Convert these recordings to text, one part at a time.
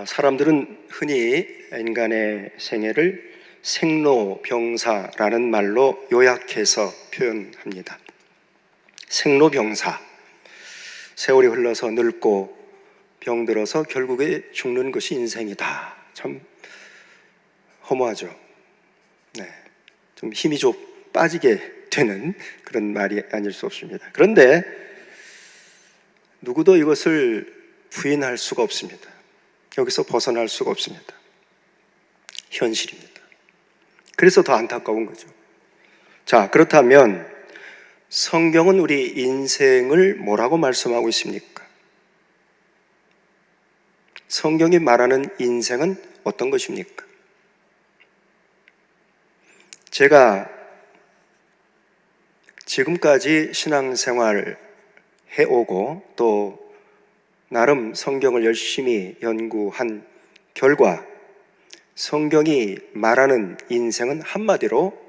사람들은 흔히 인간의 생애를 생로병사라는 말로 요약해서 표현합니다. 생로병사, 세월이 흘러서 늙고 병들어서 결국에 죽는 것이 인생이다. 참 허무하죠. 좀 힘이 좀 빠지게 되는 그런 말이 아닐 수 없습니다. 그런데 누구도 이것을 부인할 수가 없습니다. 여기서 벗어날 수가 없습니다. 현실입니다. 그래서 더 안타까운 거죠. 자, 그렇다면 성경은 우리 인생을 뭐라고 말씀하고 있습니까? 성경이 말하는 인생은 어떤 것입니까? 제가 지금까지 신앙생활 해오고 또 나름 성경을 열심히 연구한 결과 성경이 말하는 인생은 한마디로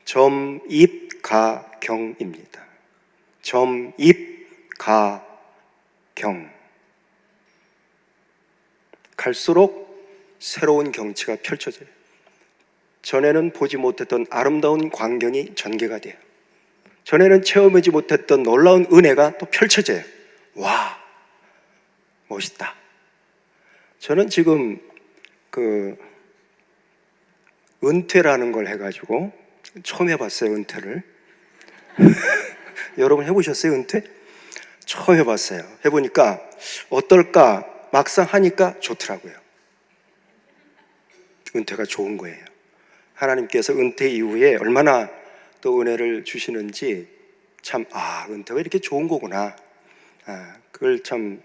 점입가경입니다. 점입가경. 갈수록 새로운 경치가 펼쳐져요. 전에는 보지 못했던 아름다운 광경이 전개가 돼요. 전에는 체험하지 못했던 놀라운 은혜가 또 펼쳐져요. 와, 멋있다. 저는 지금 은퇴라는 걸 해가지고 처음 해봤어요. 은퇴를. 여러분 해보셨어요? 은퇴? 처음 해봤어요. 해보니까 어떨까 막상 하니까 좋더라고요. 은퇴가 좋은 거예요. 하나님께서 은퇴 이후에 얼마나 또 은혜를 주시는지 참 은퇴가 이렇게 좋은 거구나. 그걸 참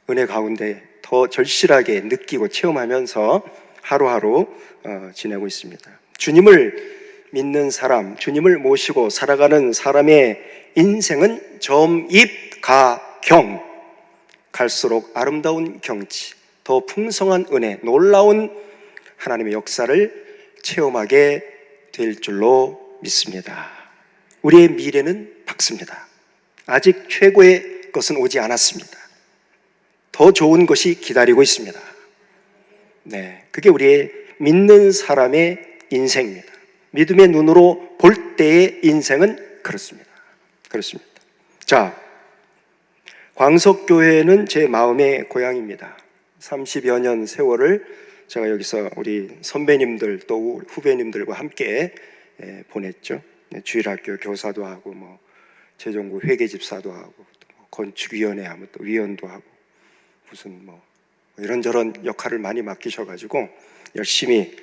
은혜 가운데 더 절실하게 느끼고 체험하면서 하루하루 지내고 있습니다. 주님을 믿는 사람, 주님을 모시고 살아가는 사람의 인생은 점입가경. 갈수록 아름다운 경치, 더 풍성한 은혜, 놀라운 하나님의 역사를 체험하게 될 줄로 믿습니다. 우리의 미래는 밝습니다. 아직 최고의 것은 오지 않았습니다. 더 좋은 것이 기다리고 있습니다. 그게 우리의 믿는 사람의 인생입니다. 믿음의 눈으로 볼 때의 인생은 그렇습니다. 자, 광석교회는 제 마음의 고향입니다. 30여 년 세월을 제가 여기서 우리 선배님들 또 후배님들과 함께 보냈죠. 주일학교 교사도 하고 재정부 회계집사도 하고 건축위원회 하면 또 위원도 하고 무슨 이런저런 역할을 많이 맡기셔가지고 열심히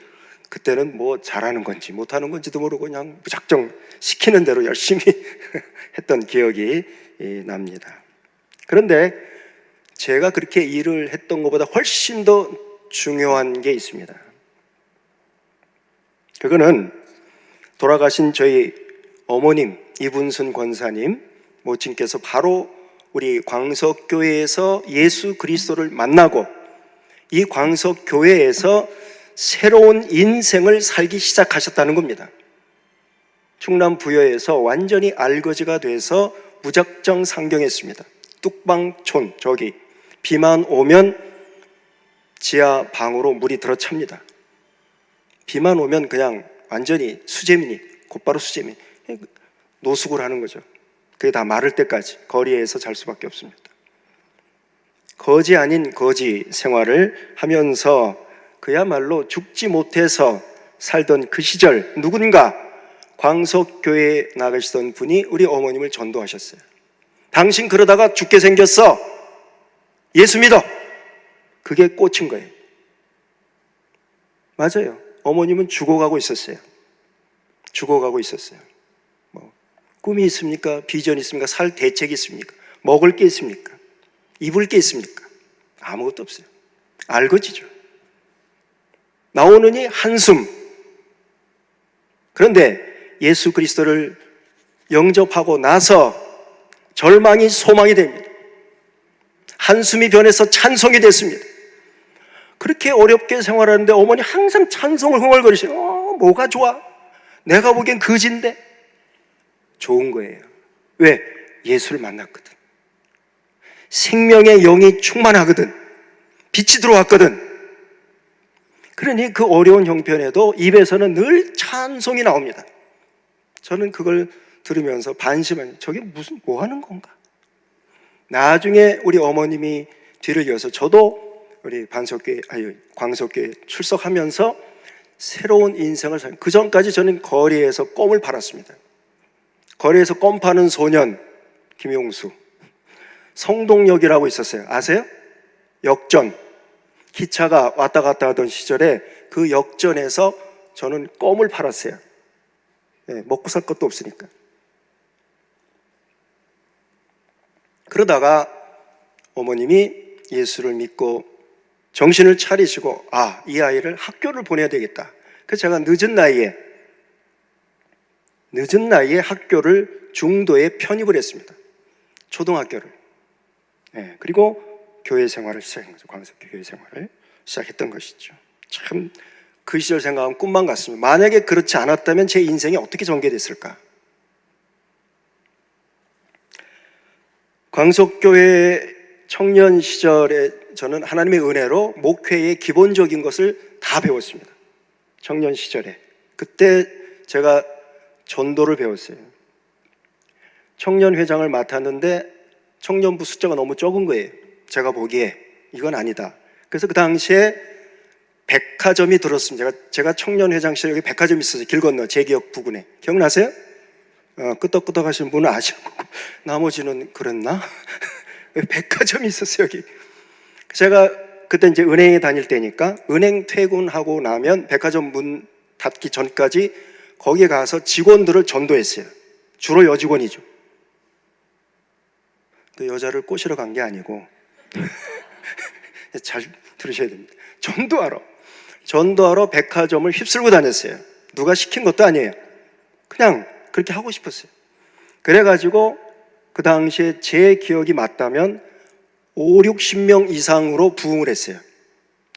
그때는 잘하는 건지 못하는 건지도 모르고 그냥 무작정 시키는 대로 열심히 했던 기억이 납니다. 그런데 제가 그렇게 일을 했던 것보다 훨씬 더 중요한 게 있습니다. 그거는 돌아가신 저희 어머님 이분순 권사님 모친께서 바로 우리 광석교회에서 예수 그리스도를 만나고 이 광석교회에서 새로운 인생을 살기 시작하셨다는 겁니다. 충남 부여에서 완전히 알거지가 돼서 무작정 상경했습니다. 뚝방촌, 저기 비만 오면 지하 방으로 물이 들어찹니다. 비만 오면 그냥 완전히 수재민이, 곧바로 수재민, 노숙을 하는 거죠. 그게 다 마를 때까지 거리에서 잘 수밖에 없습니다. 거지 아닌 거지 생활을 하면서 그야말로 죽지 못해서 살던 그 시절 누군가 광석교회에 나가시던 분이 우리 어머님을 전도하셨어요. 당신 그러다가 죽게 생겼어. 예수 믿어. 그게 꽂힌 거예요. 맞아요. 어머님은 죽어가고 있었어요. 꿈이 있습니까? 비전이 있습니까? 살 대책이 있습니까? 먹을 게 있습니까? 입을 게 있습니까? 아무것도 없어요. 알거지죠. 나오느니 한숨. 그런데 예수 그리스도를 영접하고 나서 절망이 소망이 됩니다. 한숨이 변해서 찬송이 됐습니다. 그렇게 어렵게 생활하는데 어머니 항상 찬송을 흥얼거리시요. 뭐가 좋아? 내가 보기엔 거지인데. 좋은 거예요. 왜? 예수를 만났거든. 생명의 영이 충만하거든. 빛이 들어왔거든. 그러니 그 어려운 형편에도 입에서는 늘 찬송이 나옵니다. 저는 그걸 들으면서 반심한, 저게 무슨 뭐 하는 건가? 나중에 우리 어머님이 뒤를 이어서 저도 우리 광석교회 출석하면서 새로운 인생을 그 전까지 저는 거리에서 껌을 팔았습니다. 거리에서 껌 파는 소년 김용수, 성동역이라고 있었어요. 아세요? 역전, 기차가 왔다 갔다 하던 시절에 그 역전에서 저는 껌을 팔았어요. 네, 먹고 살 것도 없으니까. 그러다가 어머님이 예수를 믿고 정신을 차리시고, 이 아이를 학교를 보내야 되겠다. 그래서 제가 늦은 나이에 학교를 중도에 편입을 했습니다. 초등학교를. 네, 그리고 교회 생활을 시작한 거죠. 광석교 교회 생활을 시작했던 것이죠. 참 그 시절 생각하면 꿈만 같습니다. 만약에 그렇지 않았다면 제 인생이 어떻게 전개됐을까? 광석교회 청년 시절에 저는 하나님의 은혜로 목회의 기본적인 것을 다 배웠습니다. 청년 시절에. 그때 제가 전도를 배웠어요. 청년회장을 맡았는데 청년부 숫자가 너무 적은 거예요. 제가 보기에 이건 아니다. 그래서 그 당시에 백화점이 들었습니다. 제가 청년회장 시절에 여기 백화점이 있었어요. 길 건너 제기역 부근에. 기억나세요? 끄덕끄덕 하시는 분은 아시는 거고 나머지는 그랬나? 백화점이 있었어요, 여기. 제가 그때 이제 은행에 다닐 때니까 은행 퇴근하고 나면 백화점 문 닫기 전까지 거기에 가서 직원들을 전도했어요. 주로 여직원이죠. 그 여자를 꼬시러 간 게 아니고 잘 들으셔야 됩니다. 전도하러 백화점을 휩쓸고 다녔어요. 누가 시킨 것도 아니에요. 그냥 그렇게 하고 싶었어요. 그래가지고 그 당시에 제 기억이 맞다면 5, 60명 이상으로 부흥을 했어요.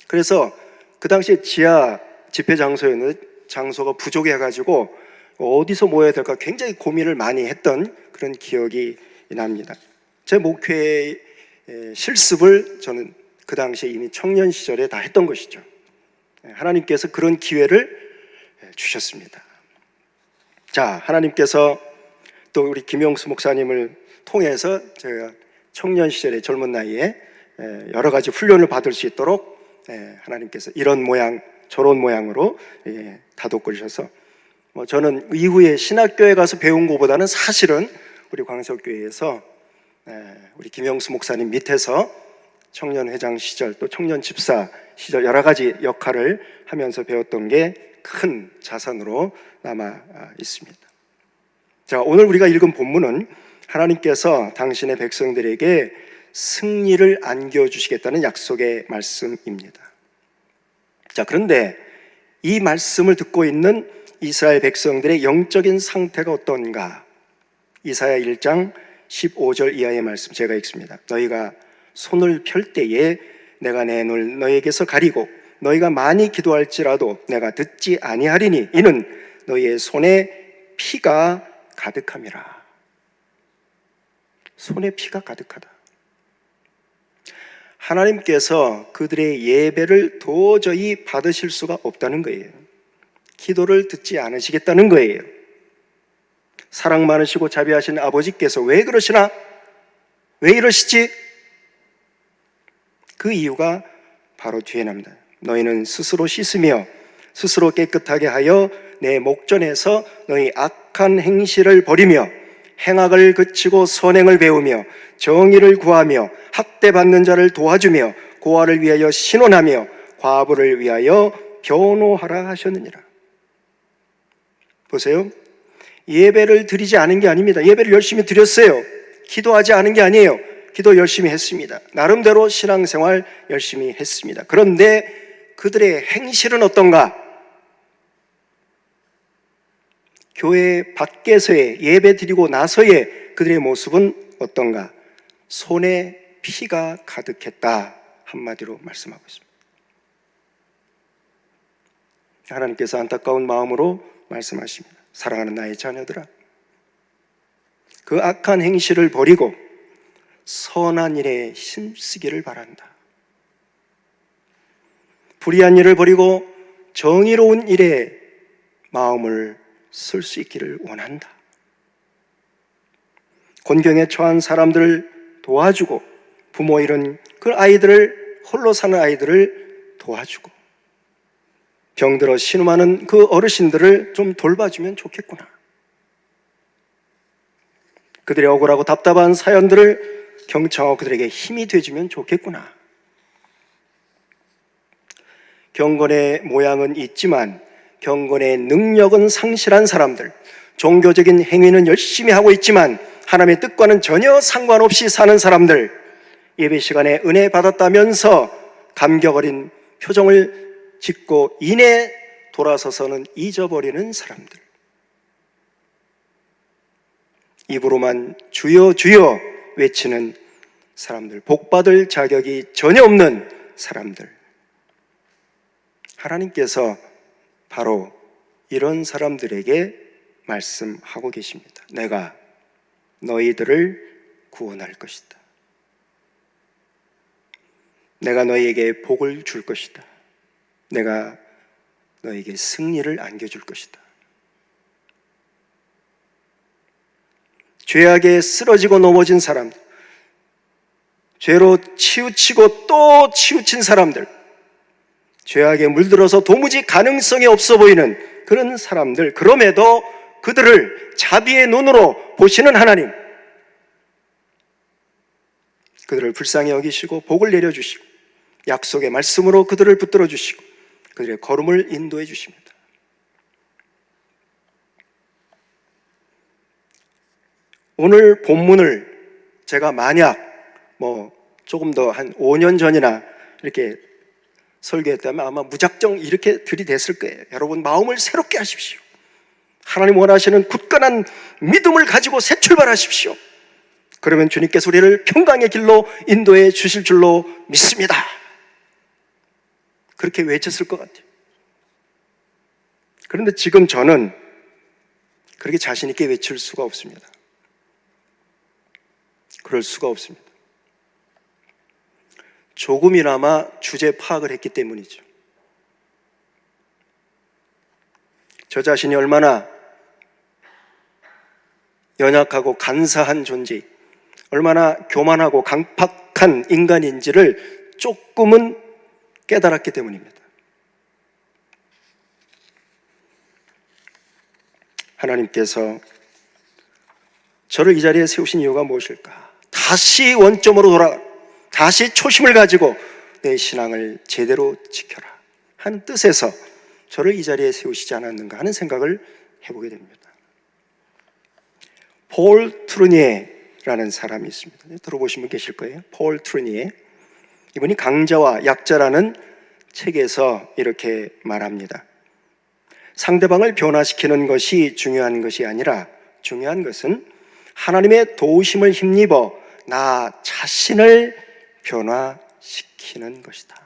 그래서 그 당시에 지하 집회 장소였는데 장소가 부족해가지고 어디서 모여야 될까 굉장히 고민을 많이 했던 그런 기억이 납니다. 제 목회의 실습을 저는 그 당시에 이미 청년 시절에 다 했던 것이죠. 하나님께서 그런 기회를 주셨습니다. 자, 하나님께서 또 우리 김용수 목사님을 통해서 제가 청년 시절에 젊은 나이에 여러 가지 훈련을 받을 수 있도록 하나님께서 이런 모양 저런 모양으로 다독거리셔서 저는 이후에 신학교에 가서 배운 것보다는 사실은 우리 광석교회에서 우리 김용수 목사님 밑에서 청년회장 시절 또 청년집사 시절 여러 가지 역할을 하면서 배웠던 게 큰 자산으로 남아 있습니다. 자, 오늘 우리가 읽은 본문은 하나님께서 당신의 백성들에게 승리를 안겨주시겠다는 약속의 말씀입니다. 자, 그런데 이 말씀을 듣고 있는 이스라엘 백성들의 영적인 상태가 어떤가? 이사야 1장 15절 이하의 말씀 제가 읽습니다. 너희가 손을 펼 때에 내가 내 눈을 너희에게서 가리고 너희가 많이 기도할지라도 내가 듣지 아니하리니 이는 너희의 손에 피가 가득함이라. 손에 피가 가득하다. 하나님께서 그들의 예배를 도저히 받으실 수가 없다는 거예요. 기도를 듣지 않으시겠다는 거예요. 사랑 많으시고 자비하신 아버지께서 왜 그러시나? 왜 이러시지? 그 이유가 바로 뒤에 납니다. 너희는 스스로 씻으며 스스로 깨끗하게 하여 내 목전에서 너희 악한 행실을 버리며 행악을 그치고 선행을 배우며 정의를 구하며 학대받는 자를 도와주며 고아를 위하여 신원하며 과부를 위하여 변호하라 하셨느니라. 보세요. 예배를 드리지 않은 게 아닙니다. 예배를 열심히 드렸어요. 기도하지 않은 게 아니에요. 기도 열심히 했습니다. 나름대로 신앙생활 열심히 했습니다. 그런데 그들의 행실은 어떤가? 교회 밖에서의 예배 드리고 나서의 그들의 모습은 어떤가? 손에 피가 가득했다. 한마디로 말씀하고 있습니다. 하나님께서 안타까운 마음으로 말씀하십니다. 사랑하는 나의 자녀들아, 그 악한 행실을 버리고 선한 일에 힘쓰기를 바란다. 불의한 일을 버리고 정의로운 일에 마음을 쓸 수 있기를 원한다. 곤경에 처한 사람들을 도와주고, 부모 잃은 그 아이들을, 홀로 사는 아이들을 도와주고, 병들어 신음하는 그 어르신들을 좀 돌봐주면 좋겠구나. 그들의 억울하고 답답한 사연들을 경청하고 그들에게 힘이 되어주면 좋겠구나. 경건의 모양은 있지만 경건의 능력은 상실한 사람들, 종교적인 행위는 열심히 하고 있지만 하나님의 뜻과는 전혀 상관없이 사는 사람들, 예배 시간에 은혜 받았다면서 감격 어린 표정을 짓고 이내 돌아서서는 잊어버리는 사람들, 입으로만 주여 주여 외치는 사람들, 복받을 자격이 전혀 없는 사람들, 하나님께서 바로 이런 사람들에게 말씀하고 계십니다. 내가 너희들을 구원할 것이다. 내가 너희에게 복을 줄 것이다. 내가 너희에게 승리를 안겨줄 것이다. 죄악에 쓰러지고 넘어진 사람들, 죄로 치우치고 또 치우친 사람들, 죄악에 물들어서 도무지 가능성이 없어 보이는 그런 사람들, 그럼에도 그들을 자비의 눈으로 보시는 하나님, 그들을 불쌍히 여기시고 복을 내려주시고 약속의 말씀으로 그들을 붙들어 주시고 그들의 걸음을 인도해 주십니다. 오늘 본문을 제가 만약 조금 더 한 5년 전이나 이렇게 설교했다면 아마 무작정 이렇게 들이댔을 거예요. 여러분, 마음을 새롭게 하십시오. 하나님 원하시는 굳건한 믿음을 가지고 새 출발하십시오. 그러면 주님께서 우리를 평강의 길로 인도해 주실 줄로 믿습니다. 그렇게 외쳤을 것 같아요. 그런데 지금 저는 그렇게 자신 있게 외칠 수가 없습니다. 그럴 수가 없습니다. 조금이나마 주제 파악을 했기 때문이죠. 저 자신이 얼마나 연약하고 간사한 존재, 얼마나 교만하고 강팍한 인간인지를 조금은 깨달았기 때문입니다. 하나님께서 저를 이 자리에 세우신 이유가 무엇일까? 다시 원점으로 돌아가, 다시 초심을 가지고 내 신앙을 제대로 지켜라 하는 뜻에서 저를 이 자리에 세우시지 않았는가 하는 생각을 해보게 됩니다. 폴 트루니에라는 사람이 있습니다. 들어보신 분 계실 거예요. 폴 트루니에. 이분이 강자와 약자라는 책에서 이렇게 말합니다. 상대방을 변화시키는 것이 중요한 것이 아니라 중요한 것은 하나님의 도우심을 힘입어 나 자신을 변화시키는 것이다.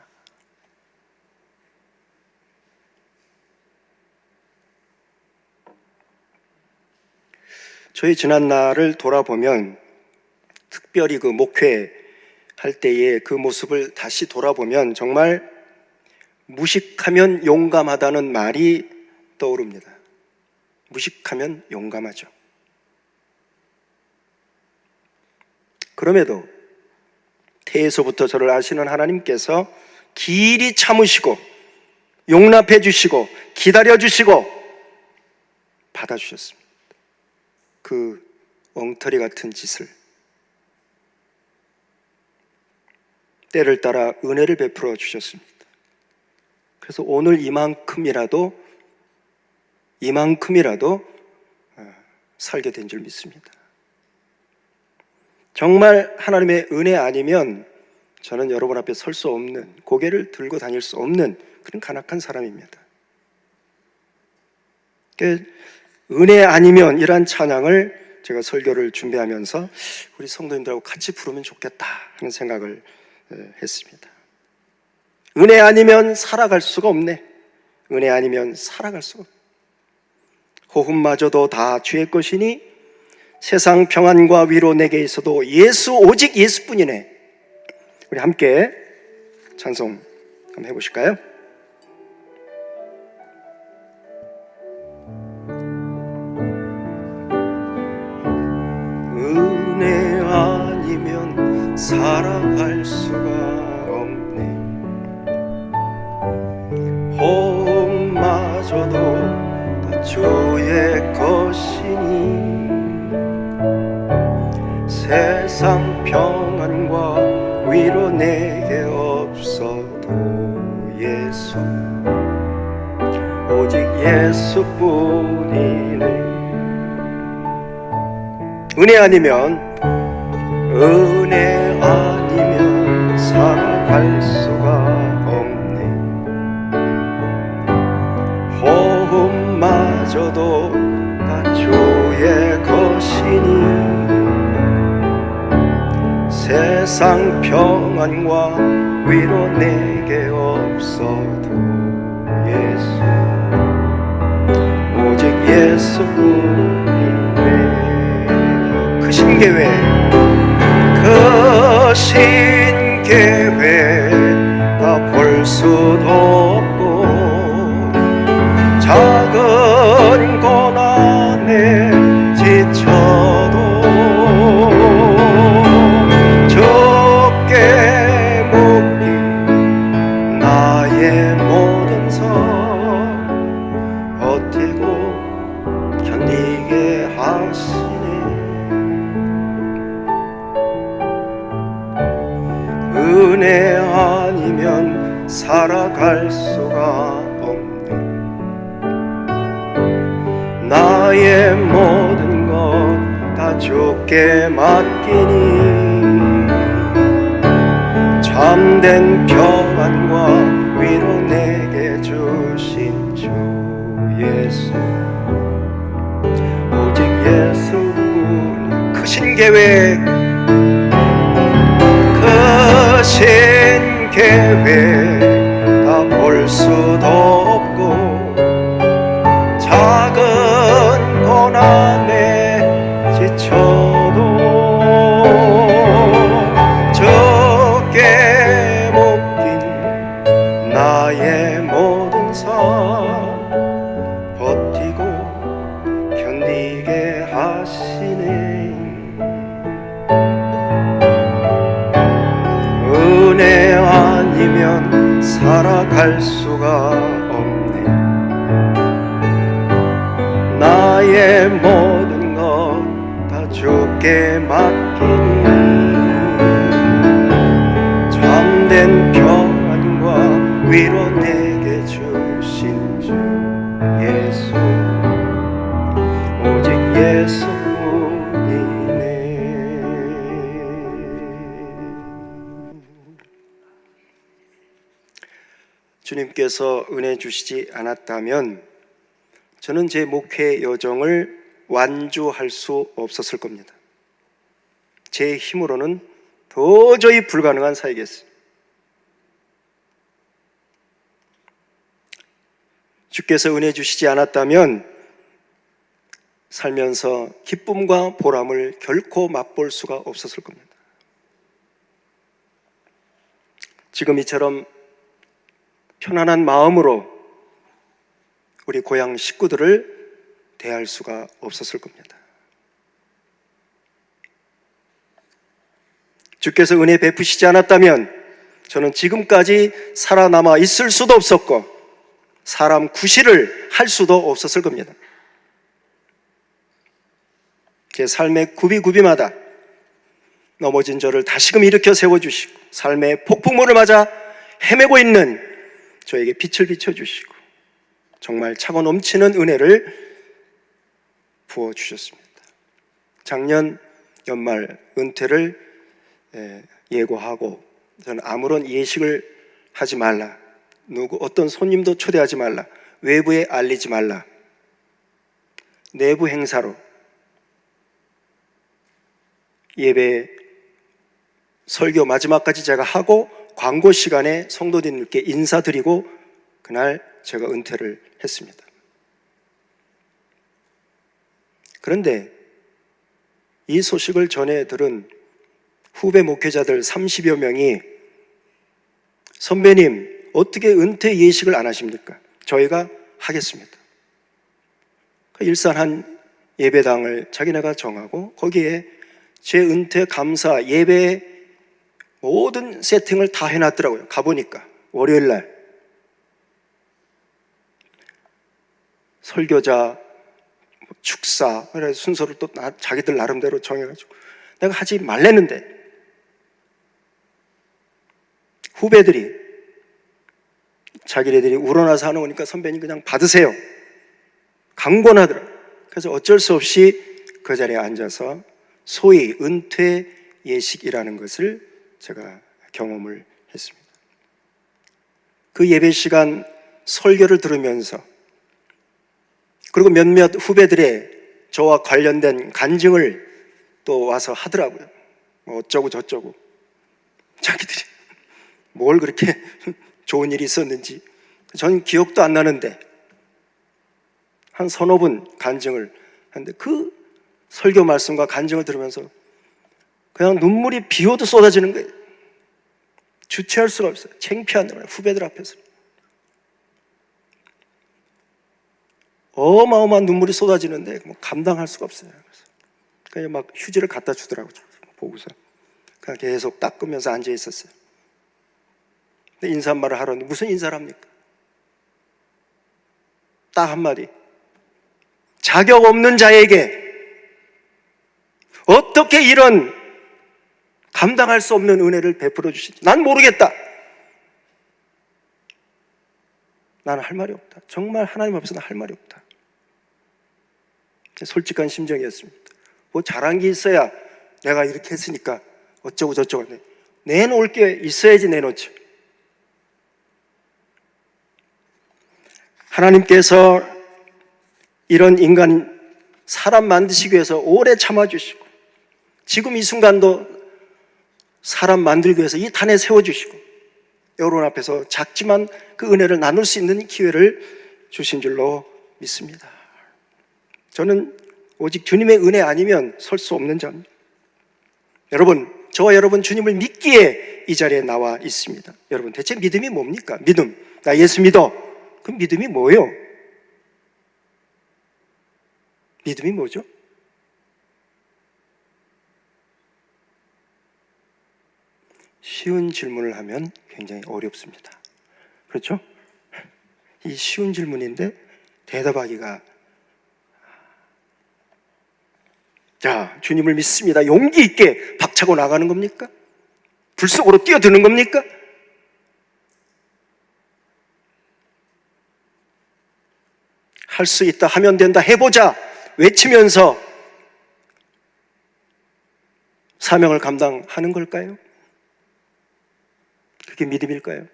저희 지난 날을 돌아보면, 특별히 그 목회할 때의 그 모습을 다시 돌아보면 정말 무식하면 용감하다는 말이 떠오릅니다. 무식하면 용감하죠. 그럼에도 태에서부터 저를 아시는 하나님께서 길이 참으시고 용납해 주시고 기다려 주시고 받아주셨습니다. 그 엉터리 같은 짓을 때를 따라 은혜를 베풀어 주셨습니다. 그래서 오늘 이만큼이라도 살게 된 줄 믿습니다. 정말 하나님의 은혜 아니면 저는 여러분 앞에 설 수 없는, 고개를 들고 다닐 수 없는 그런 간악한 사람입니다. 은혜 아니면 이란 찬양을 제가 설교를 준비하면서 우리 성도님들하고 같이 부르면 좋겠다 하는 생각을 했습니다. 은혜 아니면 살아갈 수가 없네. 은혜 아니면 살아갈 수가 없네. 호흡마저도 다 주의 것이니 세상 평안과 위로 내게 있어도 예수, 오직 예수뿐이네. 우리 함께 찬송 한번 해보실까요? 은혜 아니면 살아갈 수가 없네. 호흡마저도 다 주의 것이니 세상 평안과 위로 내게 없어도 예수, 오직 예수뿐이네. 은혜 아니면 살아갈 수가 없네. 호흡마저도 다 주의 것이니 세상 평안과 위로 내게 없어도 예수, 오직 예수뿐이네. 크신 계획, 크신 계획 다 볼 수도 없고 작은 고난에 지쳐도 적게 묶인 나의 모든 삶 버티고 견디게 하시네. 은혜 아니면 살아갈 수가 없네. 나의 모든 것 다 주께 맡기니 참된 평안과 위로 내게 주신 주 예수, 오직 예수뿐이. 크신 계획, 크신 계획 다 볼 수도 없고 작은 고난에 지쳐도 적게 묶인 나의 모든 삶 버티고 견디게 하시네. 은혜 아니면 살아갈 수가 없네. 나의 모든 것 다 주께 맡기니 참된 평안과 위로 내게 주신 주 예수, 오직 예수뿐이네. 주님께서 은혜 주시지 않았다면 저는 제 목회 여정을 완주할 수 없었을 겁니다. 제 힘으로는 도저히 불가능한 사이겠어요. 주께서 은혜 주시지 않았다면 살면서 기쁨과 보람을 결코 맛볼 수가 없었을 겁니다. 지금 이처럼 편안한 마음으로 우리 고향 식구들을 대할 수가 없었을 겁니다. 주께서 은혜 베푸시지 않았다면 저는 지금까지 살아남아 있을 수도 없었고 사람 구실을 할 수도 없었을 겁니다. 제 삶의 구비구비마다 넘어진 저를 다시금 일으켜 세워주시고 삶의 폭풍물을 맞아 헤매고 있는 저에게 빛을 비춰주시고 정말 차고 넘치는 은혜를 부어주셨습니다. 작년 연말 은퇴를 예고하고 저는 아무런 예식을 하지 말라, 어떤 손님도 초대하지 말라, 외부에 알리지 말라, 내부 행사로 예배 설교 마지막까지 제가 하고 광고 시간에 성도님들께 인사드리고 그날 제가 은퇴를 했습니다. 그런데 이 소식을 전해 들은 후배 목회자들 30여 명이 선배님 어떻게 은퇴 예식을 안 하십니까? 저희가 하겠습니다. 일산 한 예배당을 자기네가 정하고 거기에 은퇴 감사 예배 모든 세팅을 다 해놨더라고요. 가보니까 월요일 날 설교자, 축사, 그래서 순서를 또 자기들 나름대로 정해가지고 내가 하지 말랬는데 후배들이 자기네들이 우러나서 하는 거니까 선배님 그냥 받으세요. 강권하더라고요. 그래서 어쩔 수 없이 그 자리에 앉아서 소위 은퇴 예식이라는 것을 제가 경험을 했습니다. 그 예배 시간 설교를 들으면서 그리고 몇몇 후배들의 저와 관련된 간증을 또 와서 하더라고요. 뭐 어쩌고 저쩌고 자기들이 뭘 그렇게 좋은 일이 있었는지 저는 기억도 안 나는데 한 서너 분 간증을 하는데 그 설교 말씀과 간증을 들으면서 그냥 눈물이 비 오듯 쏟아지는 거예요. 주체할 수가 없어요. 창피하더라고요. 후배들 앞에서 어마어마한 눈물이 쏟아지는데 뭐 감당할 수가 없어요. 그냥 막 휴지를 갖다 주더라고요. 보고서 그냥 계속 닦으면서 앉아 있었어요. 근데 인사말을 하러 왔는데 무슨 인사를 합니까? 딱 한마디. 자격 없는 자에게 어떻게 이런 감당할 수 없는 은혜를 베풀어 주시지? 난 모르겠다. 나는 할 말이 없다. 정말 하나님 앞에서는 할 말이 없다. 솔직한 심정이었습니다. 뭐 잘한 게 있어야 내가 이렇게 했으니까 어쩌고 저쩌고 내놓을 게 있어야지 내놓지. 하나님께서 이런 인간 사람 만드시기 위해서 오래 참아주시고 지금 이 순간도 사람 만들기 위해서 이 탄에 세워주시고 여러분 앞에서 작지만 그 은혜를 나눌 수 있는 기회를 주신 줄로 믿습니다. 저는 오직 주님의 은혜 아니면 설 수 없는 자입니다. 여러분, 저와 여러분 주님을 믿기에 이 자리에 나와 있습니다. 여러분, 대체 믿음이 뭡니까? 믿음. 나 예수 믿어. 그럼 믿음이 뭐예요? 믿음이 뭐죠? 쉬운 질문을 하면 굉장히 어렵습니다. 그렇죠? 이 쉬운 질문인데 대답하기가 자, 주님을 믿습니다. 용기 있게 박차고 나가는 겁니까? 불 속으로 뛰어드는 겁니까? 할 수 있다, 하면 된다, 해보자 외치면서 사명을 감당하는 걸까요? 그게 믿음일까요?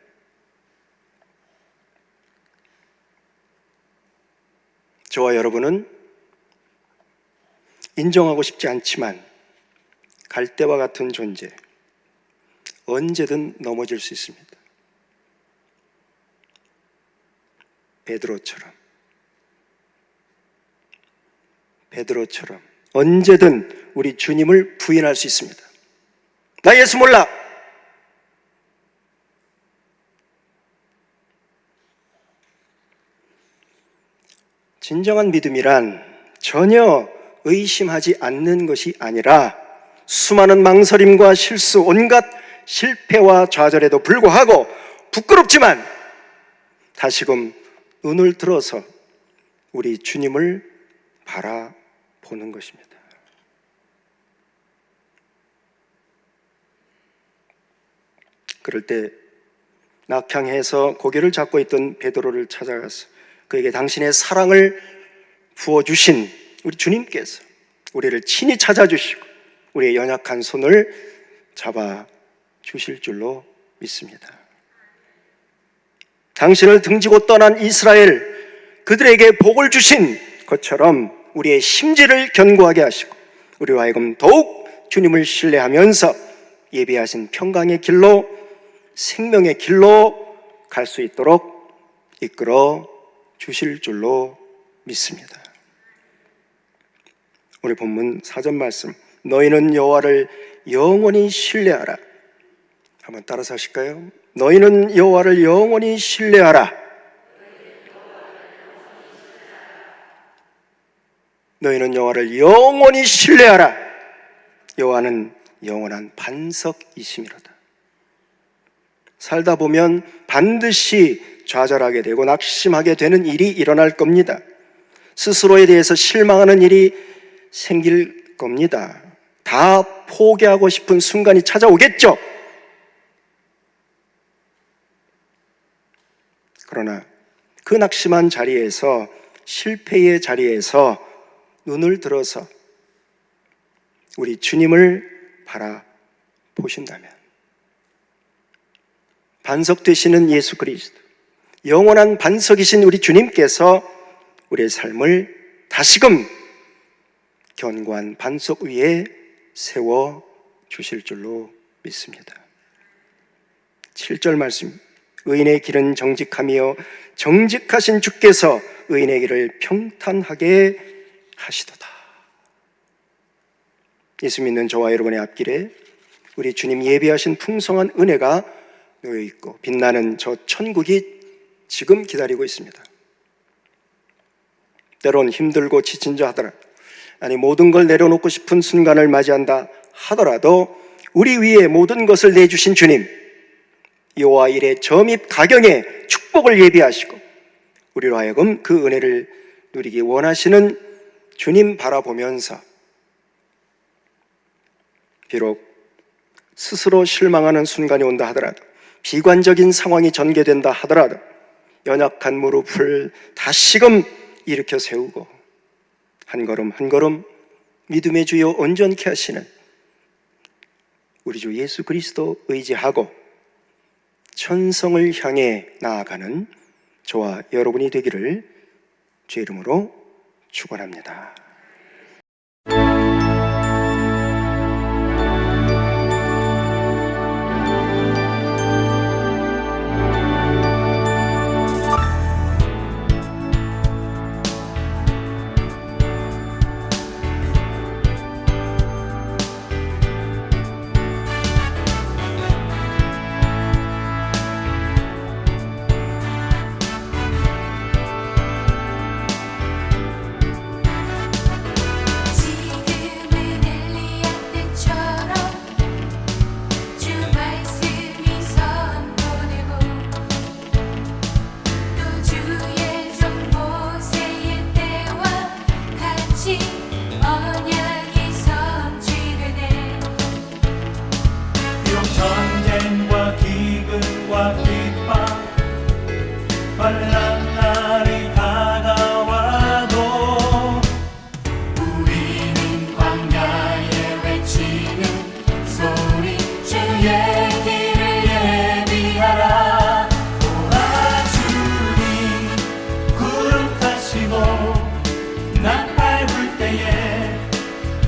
저와 여러분은 인정하고 싶지 않지만 갈대와 같은 존재, 언제든 넘어질 수 있습니다. 베드로처럼 언제든 우리 주님을 부인할 수 있습니다. 나 예수 몰라. 진정한 믿음이란 전혀 의심하지 않는 것이 아니라 수많은 망설임과 실수, 온갖 실패와 좌절에도 불구하고 부끄럽지만 다시금 눈을 들어서 우리 주님을 바라보는 것입니다. 그럴 때 낙향해서 고개를 잡고 있던 베드로를 찾아가서 그에게 당신의 사랑을 부어주신 우리 주님께서 우리를 친히 찾아주시고 우리의 연약한 손을 잡아주실 줄로 믿습니다. 당신을 등지고 떠난 이스라엘, 그들에게 복을 주신 것처럼 우리의 심지를 견고하게 하시고 우리와 하여금 더욱 주님을 신뢰하면서 예비하신 평강의 길로, 생명의 길로 갈 수 있도록 이끌어 주실 줄로 믿습니다. 우리 본문 4절 말씀, 너희는 여호와를 영원히 신뢰하라. 한번 따라서 하실까요? 너희는 여호와를 영원히 신뢰하라. 너희는 여호와를 영원히 신뢰하라. 여호와는 영원한 반석이심이로다. 살다 보면 반드시 좌절하게 되고 낙심하게 되는 일이 일어날 겁니다. 스스로에 대해서 실망하는 일이 생길 겁니다. 다 포기하고 싶은 순간이 찾아오겠죠. 그러나 그 낙심한 자리에서, 실패의 자리에서 눈을 들어서 우리 주님을 바라보신다면, 반석 되시는 예수 그리스도, 영원한 반석이신 우리 주님께서 우리의 삶을 다시금 견고한 반석 위에 세워 주실 줄로 믿습니다. 7절 말씀, 의인의 길은 정직하며 정직하신 주께서 의인의 길을 평탄하게 하시도다. 예수 믿는 저와 여러분의 앞길에 우리 주님 예비하신 풍성한 은혜가 놓여 있고 빛나는 저 천국이 지금 기다리고 있습니다. 때론 힘들고 지친 자 하더라도, 아니 모든 걸 내려놓고 싶은 순간을 맞이한다 하더라도 우리 위에 모든 것을 내주신 주님, 여호와 일의 점입 가경에 축복을 예비하시고 우리로 하여금 그 은혜를 누리기 원하시는 주님 바라보면서, 비록 스스로 실망하는 순간이 온다 하더라도, 비관적인 상황이 전개된다 하더라도 연약한 무릎을 다시금 일으켜 세우고 한 걸음 한 걸음 믿음의 주여 온전케 하시는 우리 주 예수 그리스도 의지하고 천성을 향해 나아가는 저와 여러분이 되기를 주의 이름으로 축원합니다.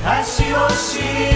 다시 오시